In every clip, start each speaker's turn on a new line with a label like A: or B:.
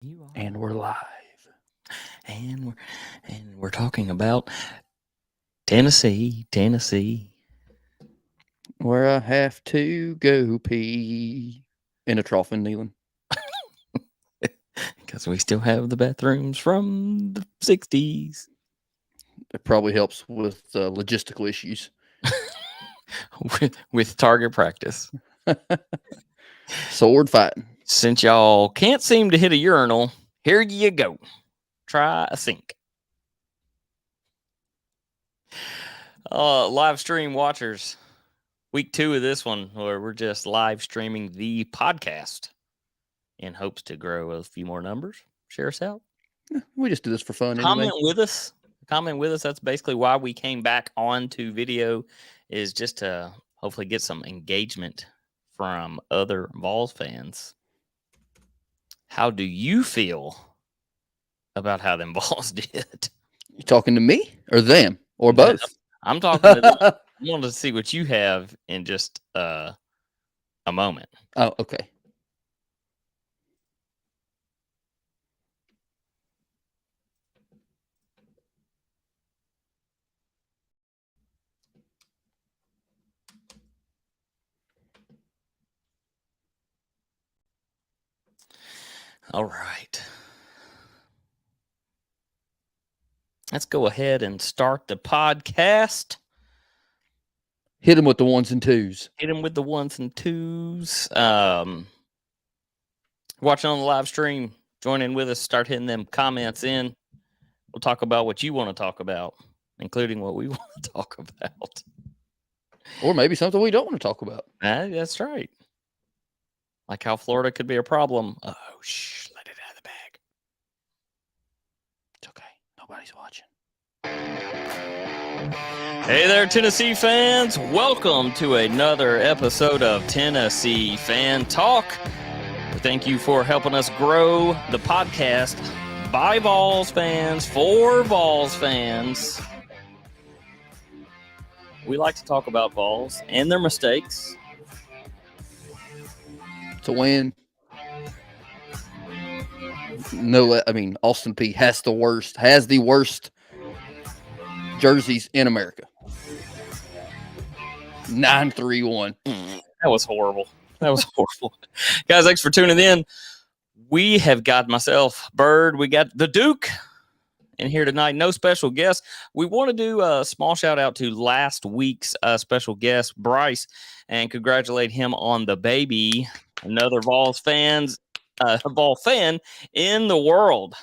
A: You are.
B: And we're live.
A: And we're talking about Tennessee.
B: Where I have to go pee in a trough and kneeling.
A: Because we still have the bathrooms from the 60s.
B: It probably helps with logistical issues.
A: with target practice.
B: Sword fighting.
A: Since y'all can't seem to hit a urinal, here you go. Try a sink. Live stream watchers. Week 2 of this one, where we're just live streaming the podcast in hopes to grow a few more numbers. Share us out.
B: We just do this for fun
A: Comment
B: anyway.
A: with us. That's basically why we came back onto video, is just to hopefully get some engagement from other VOLS fans. How do you feel about how them VOLS did?
B: You talking to me or them or both?
A: I'm talking to them. I want to see what you have in just a moment.
B: Oh, okay.
A: All right. Let's go ahead and start the podcast.
B: Hit them with the ones and twos.
A: Watching on the live stream, join in with us, start hitting them comments in. We'll talk about what you want to talk about, including what we want to talk about.
B: Or maybe something we don't want to talk about.
A: That's right. Like how Florida could be a problem. Oh, shh, let it out of the bag.
B: It's okay. Nobody's watching.
A: Hey there, Tennessee fans. Welcome to another episode of Tennessee Fan Talk. Thank you for helping us grow the podcast by VOLS fans, for VOLS fans. We like to talk about VOLS and their mistakes.
B: To win. No, I mean, Austin Peay has the worst jerseys in America. 9-3-1.
A: That was horrible. Guys, thanks for tuning in. We have got myself, Bird. We got the Duke in here tonight. No special guest. We want to do a small shout out to last week's special guest, Bryce, and congratulate him on the baby. Another VOLS fan in the world.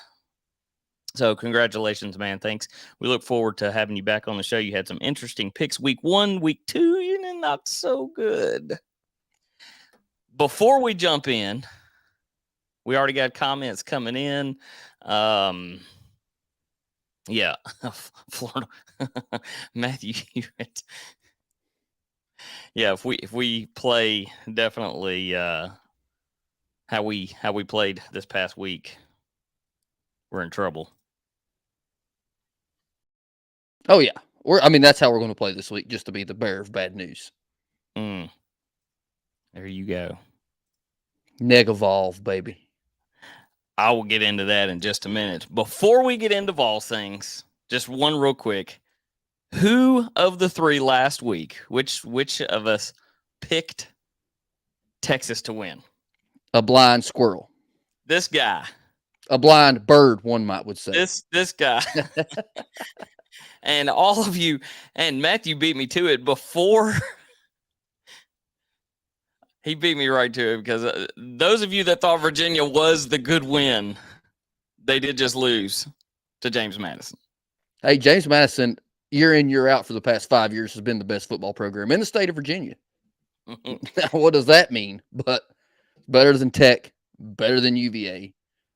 A: So congratulations, man. Thanks. We look forward to having you back on the show. You had some interesting picks week 1, week 2, not so good. Before we jump in, we already got comments coming in. Yeah, Florida. Matthew Hewitt. Yeah, if we play definitely how we played this past week, we're in trouble.
B: Oh yeah, that's how we're going to play this week, just to be the bearer of bad news.
A: There you go.
B: Neg-evolve, baby.
A: I will get into that in just a minute. Before we get into VOLS things, just one real quick. Who of the 3 last week, which of us picked Texas to win?
B: A blind squirrel.
A: This guy.
B: A blind bird, one would say.
A: This guy. And all of you, and Matthew beat me to it before. He beat me right to it, because those of you that thought Virginia was the good win, they did just lose to James Madison.
B: Hey, James Madison, year in, year out for the past 5 years, has been the best football program in the state of Virginia. What does that mean? But better than Tech, better than UVA,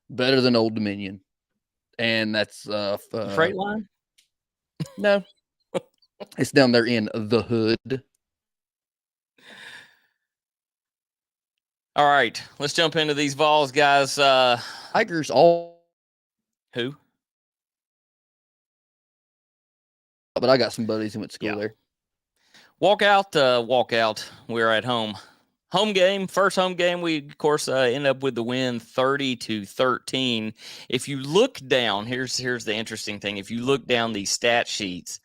B: better than Old Dominion. And that's
A: Freight line?
B: No. It's down there in the hood.
A: All right, let's jump into these VOLS, guys.
B: Tigers all.
A: Who?
B: But I got some buddies who went to school there.
A: Walk out. We're at home. home game, first home game, we, of course, end up with the win 30-13. If you look down, here's the interesting thing. If you look down these stat sheets,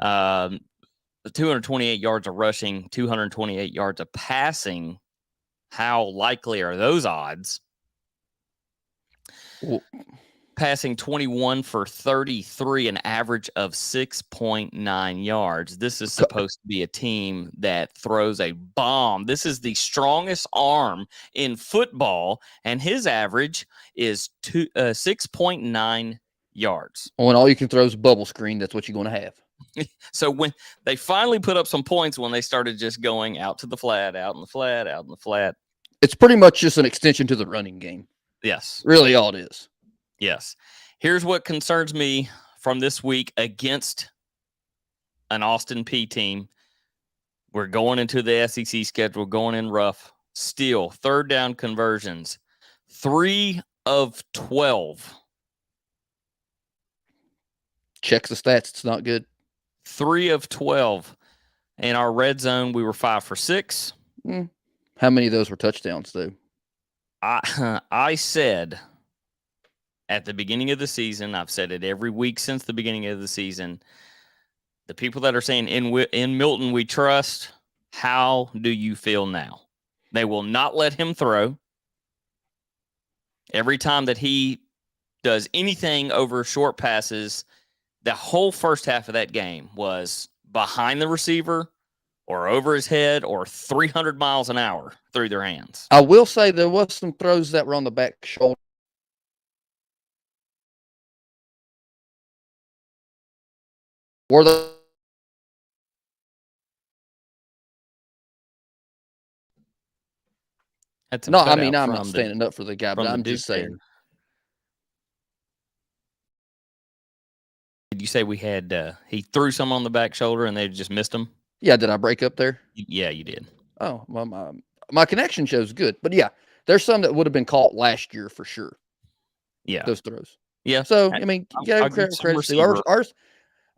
A: 228 yards of rushing, 228 yards of passing, how likely are those odds?
B: Well,
A: passing 21 for 33, an average of 6.9 yards. This is supposed to be a team that throws a bomb. This is the strongest arm in football, and his average is 6.9 yards.
B: When all you can throw is a bubble screen, that's what you're going to have.
A: So when they finally put up some points, when they started just going out to the flat, out in the flat, out in the flat.
B: It's pretty much just an extension to the running game.
A: Yes.
B: Really all it is.
A: Yes. Here's what concerns me from this week against an Austin Peay team. We're going into the SEC schedule, going in rough. Still, third down conversions, 3 of 12.
B: Checks the stats. It's not good.
A: 3 of 12. In our red zone, we were 5 for 6.
B: How many of those were touchdowns, though?
A: I said at the beginning of the season, I've said it every week since the beginning of the season, the people that are saying in Milton we trust, how do you feel now? They will not let him throw. Every time that he does anything over short passes, the whole first half of that game was behind the receiver or over his head or 300 miles an hour through their hands.
B: I will say there was some throws that were on the back shoulder. Were the
A: No,
B: I mean, I'm not standing up for the guy, but I'm just saying.
A: Did you say we had he threw some on the back shoulder and they just missed him?
B: Yeah, did I break up there?
A: Yeah, you did.
B: Oh, well, my connection shows good. But yeah, there's some that would have been caught last year for sure.
A: Yeah.
B: Those throws.
A: Yeah.
B: So, I mean, you got to credit.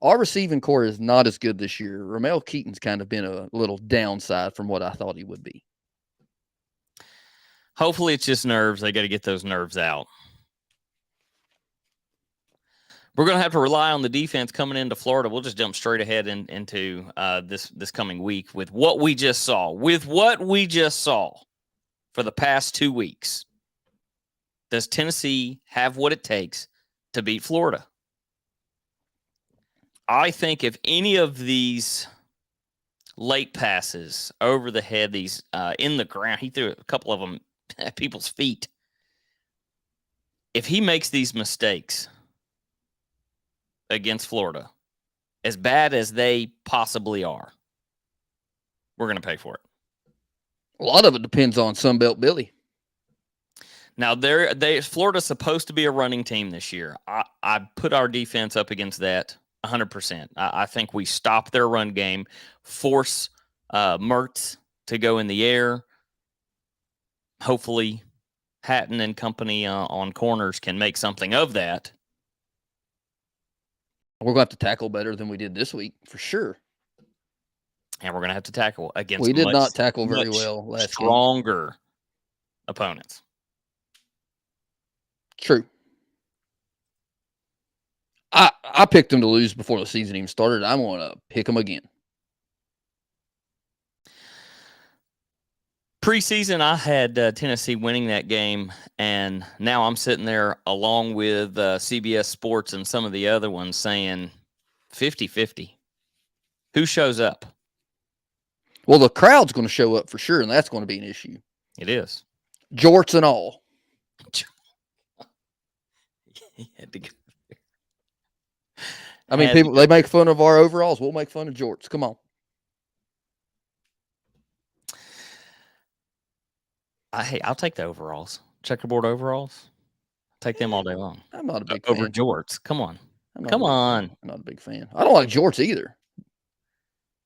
B: Our receiving core is not as good this year. Ramel Keaton's kind of been a little downside from what I thought he would be.
A: Hopefully it's just nerves. They got to get those nerves out. We're going to have to rely on the defense coming into Florida. We'll just jump straight ahead into this coming week with what we just saw. With what we just saw for the past 2 weeks, does Tennessee have what it takes to beat Florida? I think if any of these late passes over the head, these in the ground, he threw a couple of them at people's feet. If he makes these mistakes against Florida, as bad as they possibly are, we're going to pay for it.
B: A lot of it depends on Sunbelt Billy.
A: Now, Florida's supposed to be a running team this year. I put our defense up against that 100%. I think we stop their run game, force Mertz to go in the air. Hopefully, Hatton and company on corners can make something of that.
B: We're going to have to tackle better than we did this week, for sure.
A: And we're going to have to tackle against
B: we did not tackle very well last
A: stronger
B: game.
A: Opponents.
B: True. I picked them to lose before the season even started. I'm going to pick them again.
A: Preseason, I had Tennessee winning that game, and now I'm sitting there along with CBS Sports and some of the other ones saying 50-50. Who shows up?
B: Well, the crowd's going to show up for sure, and that's going to be an issue.
A: It is.
B: Jorts and all.
A: He had to go.
B: I mean, people, they make fun of our overalls. We'll make fun of jorts. Come on.
A: I'll take the overalls. Checkerboard overalls. Take them all day long.
B: I'm not a big
A: over
B: fan.
A: jorts. Come on.
B: I'm not a big fan. I don't like jorts either.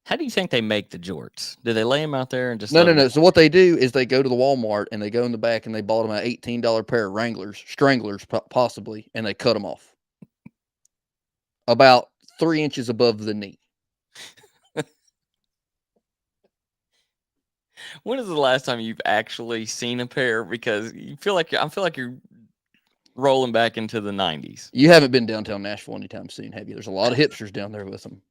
A: How do you think they make the jorts? Do they lay them out there and just
B: No. So what they do is they go to the Walmart and they go in the back and they bought them an $18 pair of Stranglers possibly, and they cut them off about 3 inches above the knee.
A: When is the last time you've actually seen a pair? Because I feel like you're rolling back into the 90s.
B: You haven't been downtown Nashville anytime soon, have you? There's a lot of hipsters down there with them.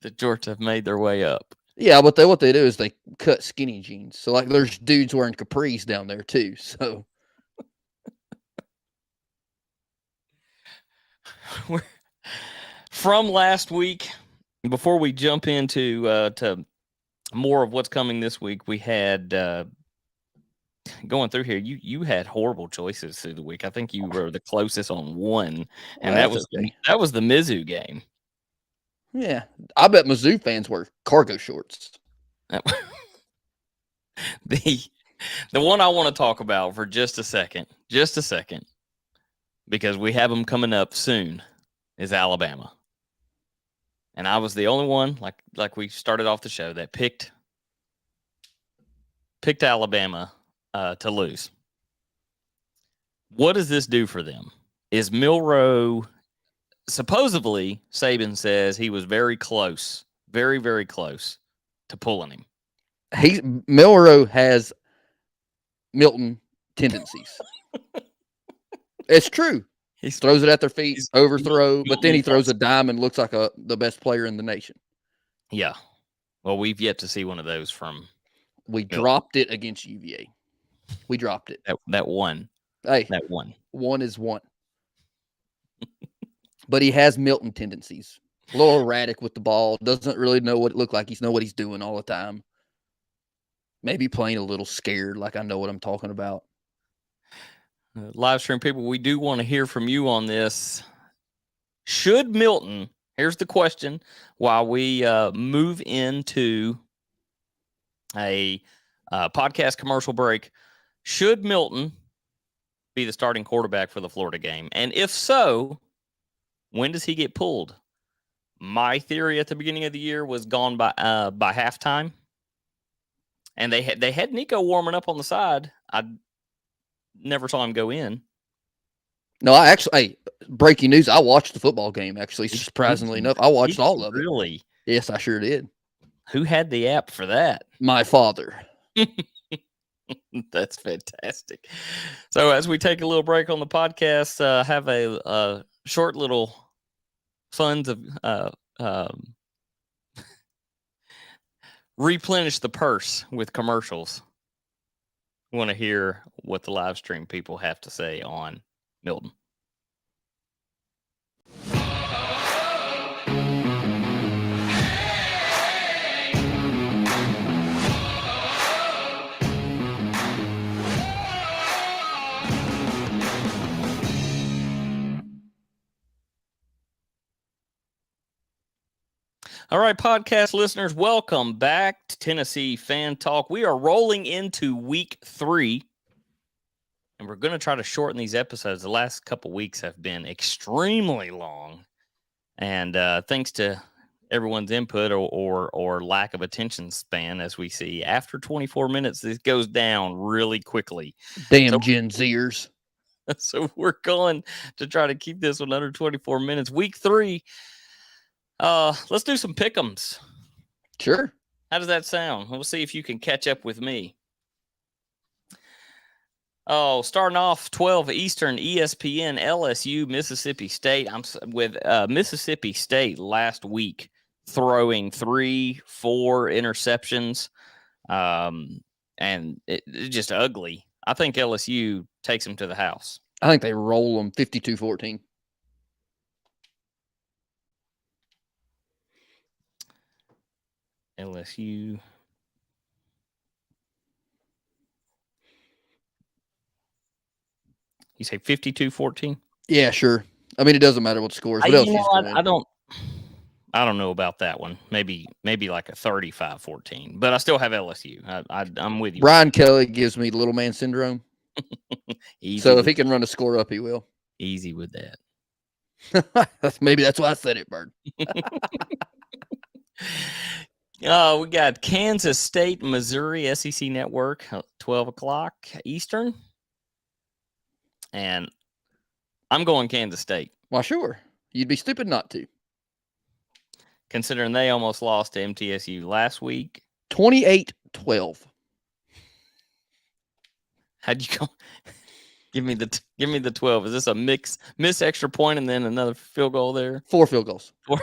A: The Georgia have made their way up.
B: Yeah, but what they do is they cut skinny jeans. So like there's dudes wearing capris down there too. So
A: from last week, before we jump into to more of what's coming this week, we had going through here. You had horrible choices through the week. I think you were the closest on one, and that was the Mizzou game.
B: Yeah, I bet Mizzou fans wear cargo shorts.
A: The one I want to talk about for just a second, because we have them coming up soon, is Alabama. And I was the only one, like we started off the show, that picked Alabama to lose. What does this do for them? Is Milroe, supposedly, Saban says he was very close, very, very close to pulling him.
B: Milroe has Milton tendencies. It's true. He throws it at their feet, overthrow, but then he throws a dime and looks like the best player in the nation.
A: Yeah. Well, we've yet to see one of those from.
B: We dropped it against UVA. We dropped it.
A: That one.
B: Hey,
A: that one.
B: One is one. But he has Milton tendencies. A little erratic with the ball. Doesn't really know what it looked like. He's know what he's doing all the time. Maybe playing a little scared, like I know what I'm talking about.
A: Live stream people, we do want to hear from you on this. Should Milton, here's the question, while we move into a podcast commercial break, should Milton be the starting quarterback for the Florida game? And if so, when does he get pulled? My theory at the beginning of the year was gone by halftime. And they had Nico warming up on the side. I never saw him go in.
B: No, breaking news, I watched the football game, actually, surprisingly enough. I watched all of it.
A: Really?
B: Yes, I sure did.
A: Who had the app for that?
B: My father.
A: That's fantastic. So as we take a little break on the podcast, have a short little funds of replenish the purse with commercials. Want to hear what the live stream people have to say on Milton. All right, podcast listeners, welcome back to Tennessee Fan Talk. We are rolling into week 3, and we're going to try to shorten these episodes. The last couple weeks have been extremely long, and thanks to everyone's input or lack of attention span, as we see, after 24 minutes, this goes down really quickly.
B: Damn Gen Zers.
A: So we're going to try to keep this one under 24 minutes. Week 3. Let's do some pick'ems.
B: Sure.
A: How does that sound? We'll see if you can catch up with me. Oh, starting off 12 Eastern, ESPN, LSU, Mississippi State. I'm with Mississippi State last week throwing 3-4 interceptions, and it's just ugly. I think LSU takes them to the house.
B: I think they roll them 52-14.
A: LSU. You say 52-14?
B: Yeah, sure. I mean, it doesn't matter what the score is. What else?
A: I don't know about that one. Maybe like a 35-14. But I still have LSU. I'm with you.
B: Brian Kelly gives me little man syndrome. So if he can run a score up, he will.
A: Easy with
B: that. Maybe that's why I said it, Bird.
A: We got Kansas State, Missouri, SEC Network, 12 o'clock Eastern. And I'm going Kansas State.
B: Well, sure. You'd be stupid not to.
A: Considering they almost lost to MTSU last week.
B: 28-20. 12.
A: How'd you go? Give me the 12. Is this a miss extra point and then another field goal there?
B: 4 field goals.
A: 4.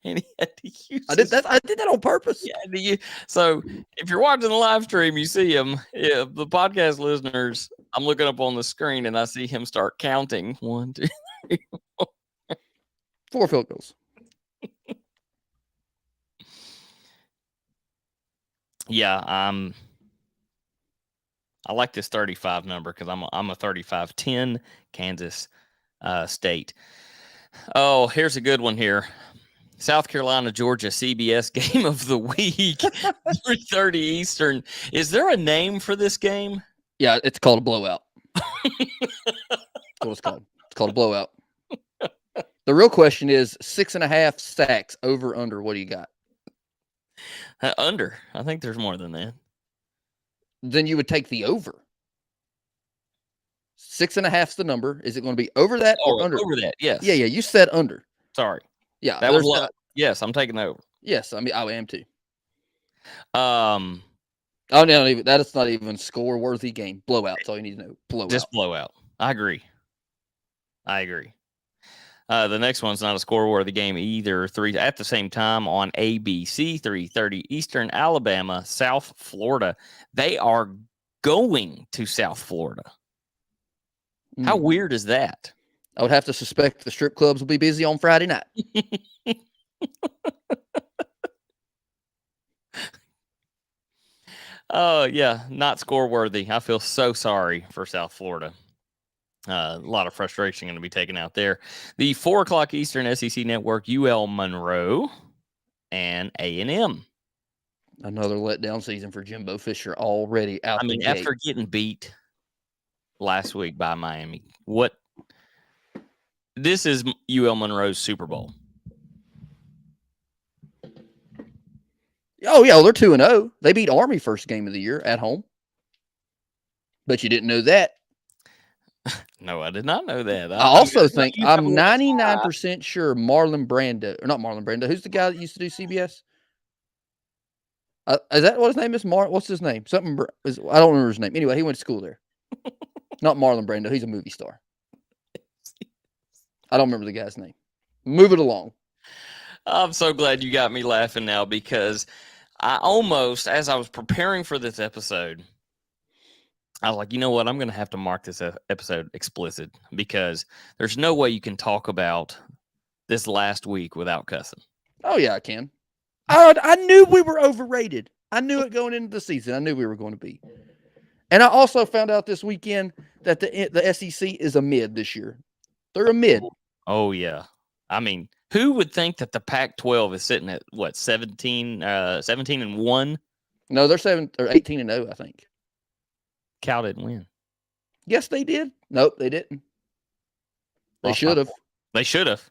A: And he had to use
B: I did that on purpose.
A: Yeah. So if you're watching the live stream, you see him. Yeah, the podcast listeners, I'm looking up on the screen and I see him start counting. 1, 2, 3, 4.
B: 4 field goals.
A: Yeah, I like this 35 number because I'm a 35-10 Kansas State. Oh, here's a good one here. South Carolina, Georgia, CBS game of the week, 3:30 Eastern. Is there a name for this game?
B: Yeah, it's called a blowout. That's what it's called. It's called a blowout. The real question is 6.5 sacks over under. What do you got?
A: Under. I think there's more than that.
B: Then you would take the over. 6.5 is the number. Is it going to be over that or under?
A: Over that, yes.
B: Yeah. You said under.
A: Sorry.
B: Yeah,
A: that was low. Yes, I'm taking over.
B: Yes, I mean I am too.
A: Oh,
B: no, that is not even score worthy game. Blowout. That's all you need to know. Blowout.
A: Just blowout. I agree. The next one's not a score worthy game either. 3 at the same time on ABC, 3:30 Eastern. Alabama, South Florida. They are going to South Florida. How weird is that?
B: I would have to suspect the strip clubs will be busy on Friday night.
A: Oh, yeah, not score worthy. I feel so sorry for South Florida. A lot of frustration going to be taken out there. The 4:00 Eastern SEC Network, UL Monroe and A&M.
B: Another letdown season for Jimbo Fisher already out.
A: After getting beat last week by Miami, what? This is UL Monroe's Super Bowl.
B: Oh, yeah, well, they're 2-0. They beat Army first game of the year at home. But you didn't know that.
A: No, I did not know that.
B: I also think I'm 99% sure Marlon Brando, or not Marlon Brando. Who's the guy that used to do CBS? Is that what his name is? What's his name? I don't remember his name. Anyway, he went to school there. Not Marlon Brando. He's a movie star. I don't remember the guy's name. Move it along.
A: I'm so glad you got me laughing now because I almost, as I was preparing for this episode, I was like, you know what? I'm going to have to mark this episode explicit because there's no way you can talk about this last week without cussing.
B: Oh, yeah, I can. I knew we were overrated. I knew it going into the season. I knew we were going to be. And I also found out this weekend that the SEC is a mid this year. They're a mid.
A: Oh, yeah. I mean, who would think that the Pac-12 is sitting at, what, 17-1?
B: No, they're 18-0, I think.
A: Cal didn't win.
B: Yes, they did. Nope, they didn't. They should have.
A: They should have.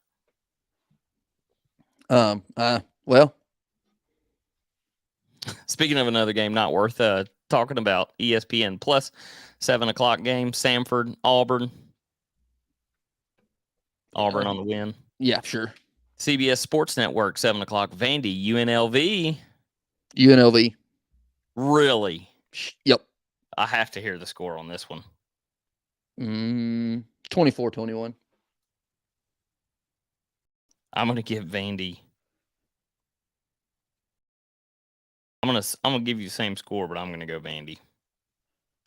B: Well.
A: Speaking of another game not worth talking about, ESPN Plus, 7:00 game, Samford, Auburn. Auburn on the win.
B: Yeah, sure.
A: CBS Sports Network, 7:00, Vandy, UNLV.
B: UNLV.
A: Really?
B: Yep.
A: I have to hear the score on this one.
B: 24-21.
A: I'm going to give Vandy. I'm gonna give you the same score, but I'm going to go Vandy.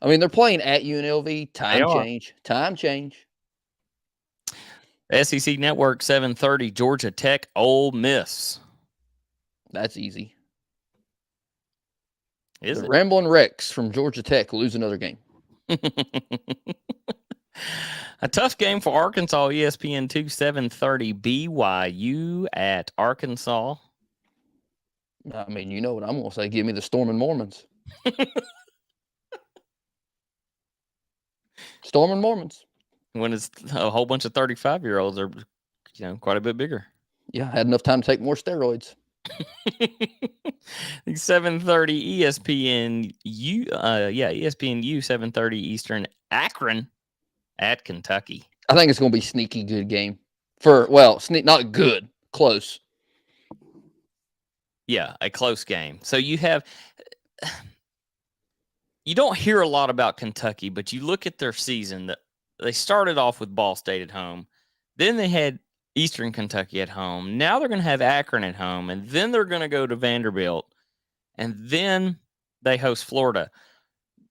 B: I mean, they're playing at UNLV. Time change.
A: SEC Network, 7:30, Georgia Tech, Ole Miss.
B: That's easy.
A: Is it?
B: Ramblin' Rex from Georgia Tech lose another game.
A: A tough game for Arkansas, ESPN 2, 7:30, BYU at Arkansas.
B: I mean, you know what I'm going to say. Give me the Stormin' Mormons. Stormin' Mormons.
A: When it's a whole bunch of 35-year-olds are, quite a bit bigger.
B: Yeah, I had enough time to take more steroids.
A: 7:30 ESPN U 7:30 Eastern, Akron at Kentucky.
B: I think it's going to be a sneaky good game. Not good, close.
A: Yeah, a close game. So you don't hear a lot about Kentucky, but you look at their season. That they started off with Ball State at home, then they had Eastern Kentucky at home. Now they're going to have Akron at home, and then they're going to go to Vanderbilt, and then they host Florida.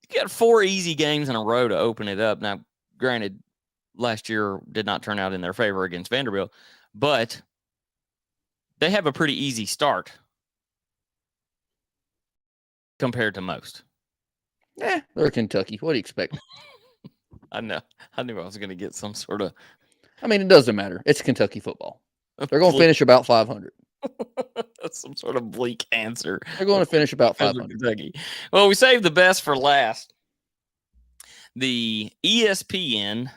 A: You got 4 easy games in a row to open it up. Now, granted, last year did not turn out in their favor against Vanderbilt, but they have a pretty easy start compared to most.
B: They're Kentucky. What do you expect?
A: I know. I knew I was going to get some sort of.
B: I mean, it doesn't matter. It's Kentucky football. They're going to finish about 500.
A: That's some sort of bleak answer.
B: They're going to finish about 500.
A: Kentucky. Well, we saved the best for last. The ESPN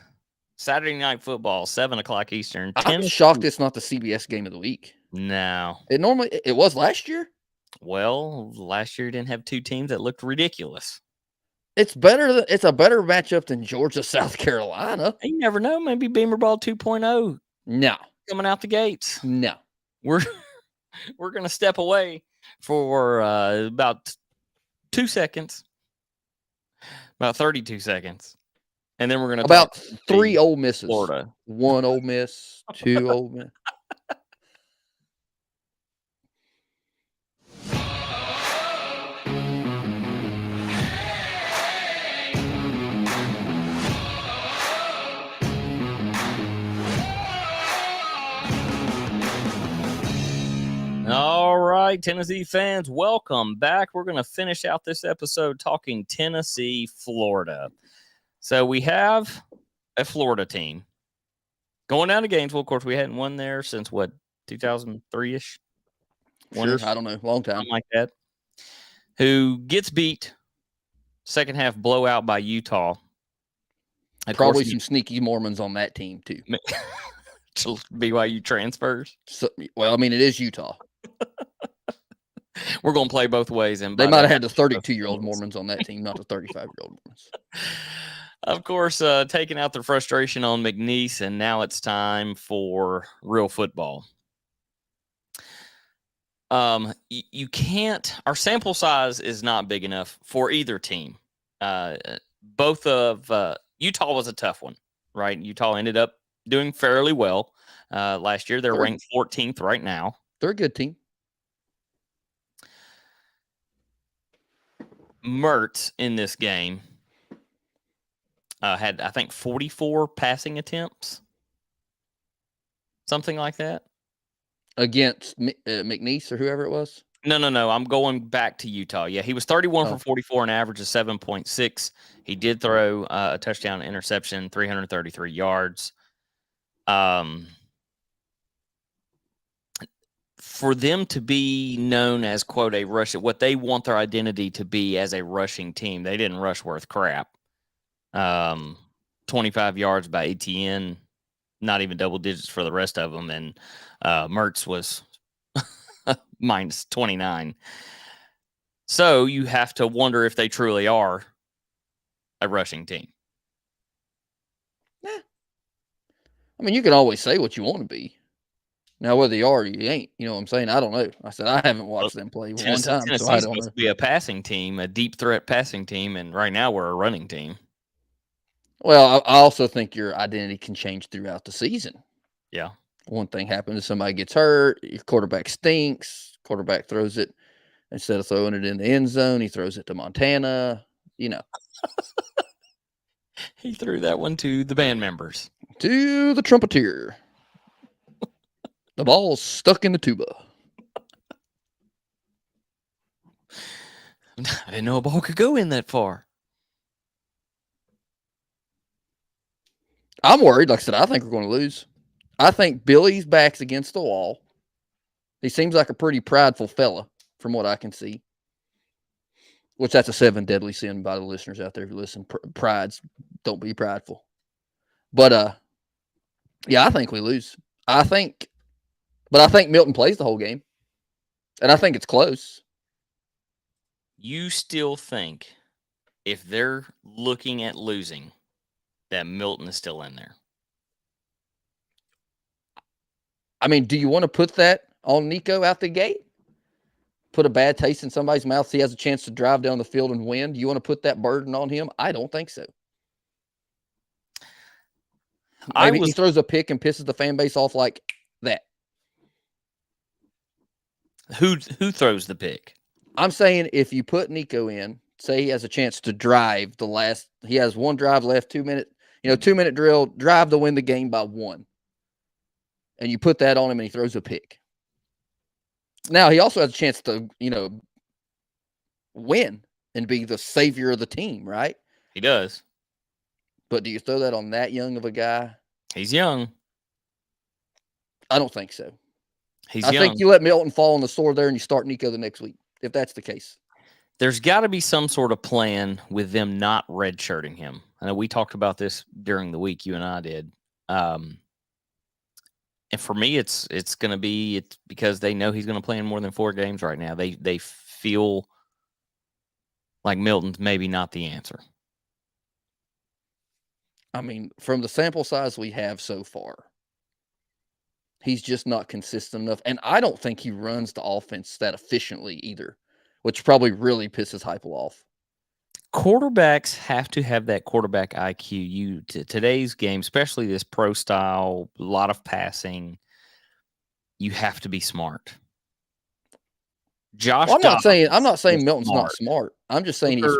A: Saturday Night Football, 7:00 Eastern.
B: I'm shocked it's not the CBS game of the week.
A: No.
B: It was last year?
A: Well, last year didn't have 2 teams that looked ridiculous.
B: It's better. It's a better matchup than Georgia, South Carolina.
A: You never know. Maybe Beamer Ball 2.0.
B: No.
A: Coming out the gates.
B: No.
A: We're going to step away for about 2 seconds. About 32 seconds. And then we're going to
B: about 3 Ole Misses.
A: Florida.
B: 1 Ole Miss, 2 Ole Miss.
A: All right, Tennessee fans, welcome back. We're going to finish out this episode talking Tennessee, Florida. So we have a Florida team going down to Gainesville. Of course, we hadn't won there since, 2003-ish?
B: Sure, I don't know. Long time.
A: Something like that. Who gets beat second half blowout by Utah.
B: Probably some sneaky Mormons on that team, too.
A: BYU transfers.
B: So, well, I mean, it is Utah.
A: We're going to play both ways. And
B: they might have had the 32-year-old Mormons on that team, not the 35-year-old Mormons.
A: Of course, taking out their frustration on McNeese, and now it's time for real football. You can't. Our sample size is not big enough for either team. Both of Utah was a tough one, right? Utah ended up doing fairly well last year. They're ranked 14th right now.
B: They're a good team.
A: Mertz in this game had, I think, 44 passing attempts, something like that.
B: Against McNeese or whoever it was?
A: No. I'm going back to Utah. Yeah, he was 31 for 44, an average of 7.6. He did throw a touchdown interception, 333 yards. For them to be known as, quote, a rush, what they want their identity to be as a rushing team, they didn't rush worth crap. 25 yards by ATN, not even double digits for the rest of them. And Mertz was minus 29. So you have to wonder if they truly are a rushing team.
B: Yeah. I mean, you can always say what you want to be. Now, whether you are or you ain't, you know what I'm saying? I don't know. I said I haven't watched them play one time, so I don't
A: supposed
B: know.
A: To be a passing team, a deep threat passing team, and right now we're a running team.
B: Well, I also think your identity can change throughout the season.
A: Yeah.
B: One thing happens, somebody gets hurt, your quarterback stinks, quarterback throws it, instead of throwing it in the end zone, he throws it to Montana, you know.
A: He threw that one to the band members.
B: To the trumpeter. The ball's stuck in the tuba.
A: I didn't know a ball could go in that far.
B: I'm worried. Like I said, I think we're going to lose. I think Billy's back's against the wall. He seems like a pretty prideful fella from what I can see. Which that's a 7 deadly sin by the listeners out there who listen. Prides, don't be prideful. But, yeah, I think we lose. I think Milton plays the whole game. And I think it's close.
A: You still think if they're looking at losing, that Milton is still in there?
B: I mean, do you want to put that on Nico out the gate? put a bad taste in somebody's mouth. So he has a chance to drive down the field and win. Do you want to put that burden on him? I don't think so. Maybe he throws a pick and pisses the fan base off like that.
A: Who throws the pick?
B: I'm saying if you put Nico in, say he has a chance to drive he has one drive left, 2 minute, 2 minute drill, drive to win the game by 1. And you put that on him and he throws a pick. Now he also has a chance to, win and be the savior of the team, right?
A: He does.
B: But do you throw that on that young of a guy?
A: He's young.
B: I don't think so.
A: I
B: think you let Milton fall on the sword there and you start Nico the next week, if that's the case.
A: There's got to be some sort of plan with them not redshirting him. I know we talked about this during the week, you and I did. And for me, it's going to be because they know he's going to play in more than 4 games right now. They feel like Milton's maybe not the answer.
B: I mean, from the sample size we have so far, he's just not consistent enough. And I don't think he runs the offense that efficiently either, which probably really pisses Heupel off.
A: Quarterbacks have to have that quarterback IQ. Today's game, especially this pro style, a lot of passing, you have to be smart.
B: I'm not saying Milton's not smart. I'm just saying he's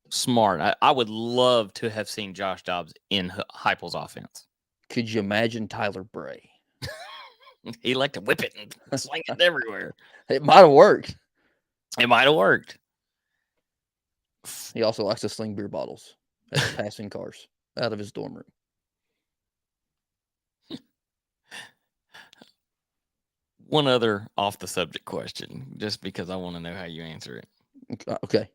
A: smart. I would love to have seen Josh Dobbs in Heupel's offense.
B: Could you imagine Tyler Bray?
A: He liked to whip it and sling it everywhere.
B: It might have worked.
A: It might have worked.
B: He also likes to sling beer bottles at passing cars out of his dorm room.
A: One other off the subject question, just because I want to know how you answer it.
B: Okay.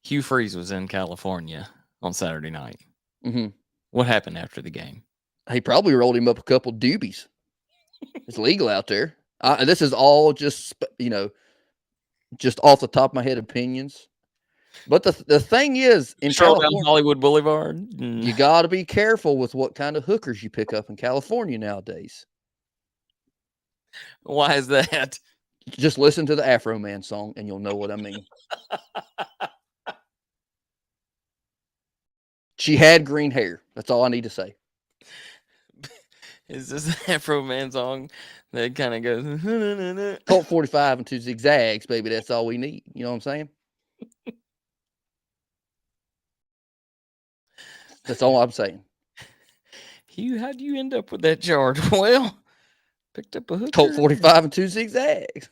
A: Hugh Freeze was in California on Saturday night.
B: Mm-hmm.
A: What happened after the game?
B: He probably rolled him up a couple doobies. It's legal out there. This is all just, just off the top of my head opinions. But the thing is, in California,
A: Hollywood Boulevard,
B: you got to be careful with what kind of hookers you pick up in California nowadays.
A: Why is that?
B: Just listen to the Afro Man song and you'll know what I mean. She had green hair. That's all I need to say.
A: Is this the Afro Man song that kind of goes
B: Colt 45 and 2 zigzags, baby? That's all we need. You know what I'm saying? That's all I'm saying.
A: Hugh, how'd you end up with that charge? Well, picked up a hooker.
B: Colt 45 and 2 zigzags.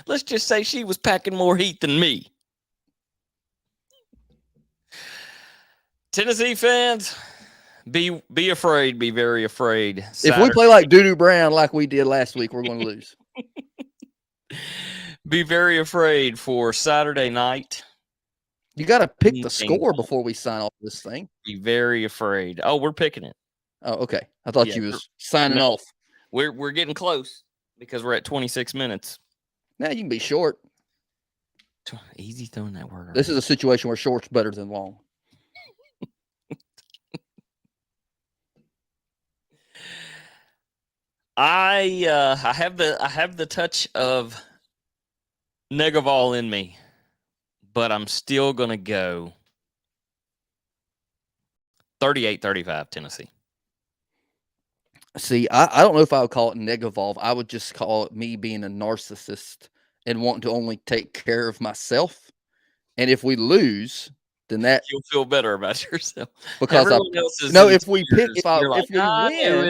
A: Let's just say she was packing more heat than me. Tennessee fans, be afraid. Be very afraid.
B: If we play like Doo-Doo Brown like we did last week, we're going to lose.
A: Be very afraid for Saturday night.
B: You got to pick the score before we sign off this thing.
A: Be very afraid. Oh, we're picking it.
B: Oh, okay. I thought you was signing off.
A: We're getting close because we're at 26 minutes.
B: Now you can be short.
A: Easy throwing that word around.
B: This is a situation where short's better than long.
A: I have the touch of Negaval in me, but I'm still gonna go 38-35 Tennessee.
B: See, I don't know if I would call it Negavolve. I would just call it me being a narcissist and wanting to only take care of myself. And if we lose, then that
A: you'll feel better about yourself
B: because if we win,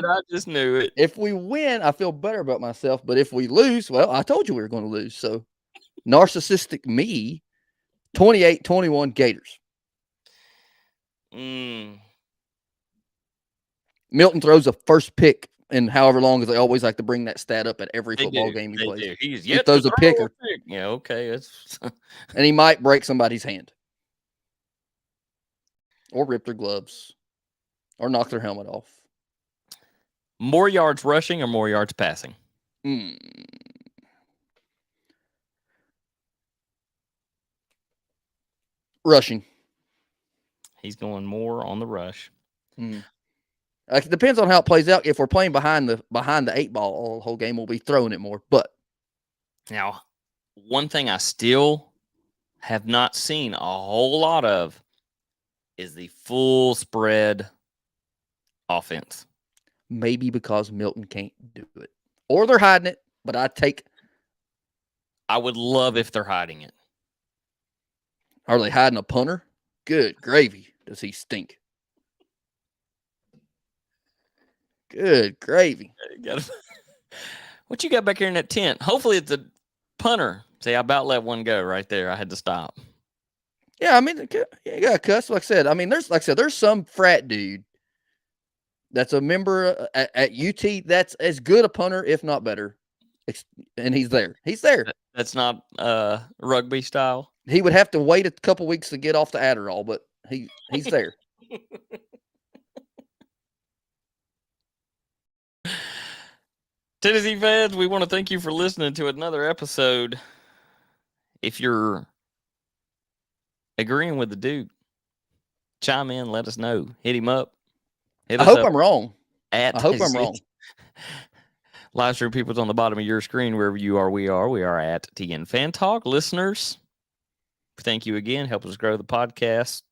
A: I just knew it.
B: If we win, I feel better about myself. But if we lose, well, I told you we were going to lose. So, narcissistic me, 28-21 Gators. Milton throws a first pick in however long, as they always like to bring that stat up at every football game he plays.
A: He
B: throws a pick.
A: Yeah, okay.
B: And he might break somebody's hand. Or rip their gloves. Or knock their helmet off.
A: More yards rushing or more yards passing?
B: Rushing.
A: He's going more on the rush.
B: It depends on how it plays out. If we're playing behind the 8 ball all the whole game, we'll be throwing it more. But
A: Now, one thing I still have not seen a whole lot of is the full spread offense.
B: Maybe because Milton can't do it. Or they're hiding it, but
A: I would love if they're hiding it.
B: Are they hiding a punter? Good gravy. Does he stink? Good gravy.
A: What you got back here in that tent? Hopefully it's a punter. See, I about let one go right there. I had to stop.
B: Yeah, I mean, you got to cuss. Like I said, there's some frat dude that's a member at UT that's as good a punter, if not better. And he's there. He's there.
A: That's not rugby style.
B: He would have to wait a couple weeks to get off the Adderall, but he's there.
A: Tennessee fans, we want to thank you for listening to another episode. If you're agreeing with the Duke, chime in, let us know. Hit him up.
B: I hope I'm wrong.
A: I hope I'm wrong. Livestream people's on the bottom of your screen, wherever you are, we are. We are at TN Fan Talk. Listeners, thank you again. Help us grow the podcast.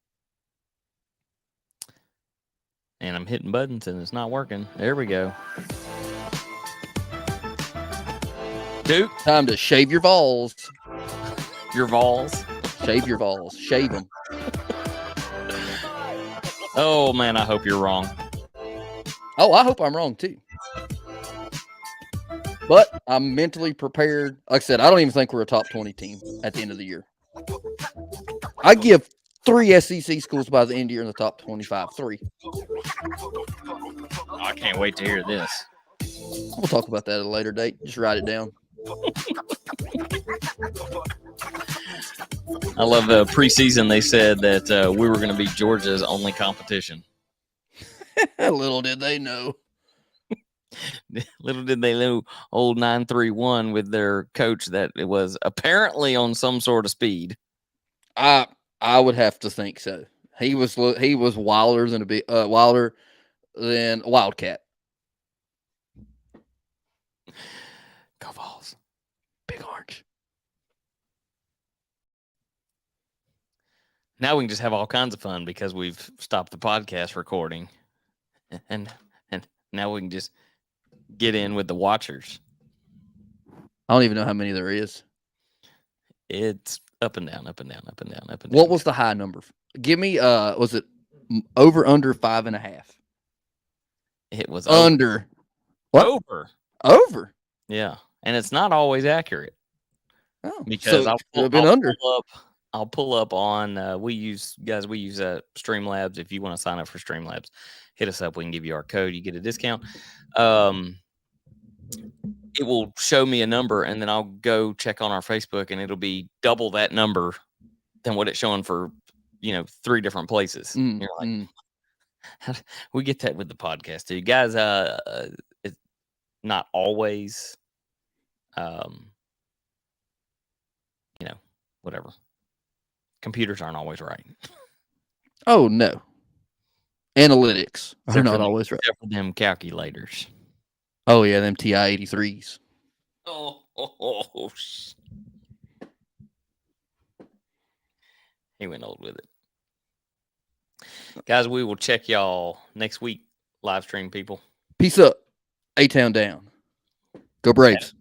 A: And I'm hitting buttons and it's not working. There we go. Duke.
B: Time to shave your balls.
A: Your balls?
B: Shave your balls. Shave them.
A: Oh, man, I hope you're wrong.
B: Oh, I hope I'm wrong, too. But I'm mentally prepared. Like I said, I don't even think we're a top 20 team at the end of the year. I give 3 SEC schools by the end of the year in the top 25. 3.
A: I can't wait to hear this.
B: We'll talk about that at a later date. Just write it down.
A: I love the preseason. They said that we were going to be Georgia's only competition.
B: Little did they know.
A: Little did they know old 931 with their coach that it was apparently on some sort of speed.
B: I would have to think so. He was wilder than a Wildcat.
A: Go VOLS.
B: Big Orange.
A: Now we can just have all kinds of fun because we've stopped the podcast recording. And now we can just get in with the watchers.
B: I don't even know how many there is.
A: It's up and down, up and down, up and down, up and down.
B: What was the high number? Give me, was it over under 5.5?
A: It was
B: under.
A: What?
B: Over.
A: Yeah. And it's not always accurate.
B: Oh,
A: because
B: so
A: I'll pull up on we use Streamlabs. If you want to sign up for Streamlabs, hit us up. We can give you our code. You get a discount. It will show me a number, and then I'll go check on our Facebook, and it'll be double that number than what it's showing for 3 different places. You're like, we get that with the podcast too, guys. It's not always, whatever. Computers aren't always right.
B: Oh no. Analytics are not always right.
A: Except for them calculators.
B: Oh yeah, them TI-83s.
A: Oh, he went old with it. Guys, we will check y'all next week. Live stream people.
B: Peace up. A-Town down. Go Braves.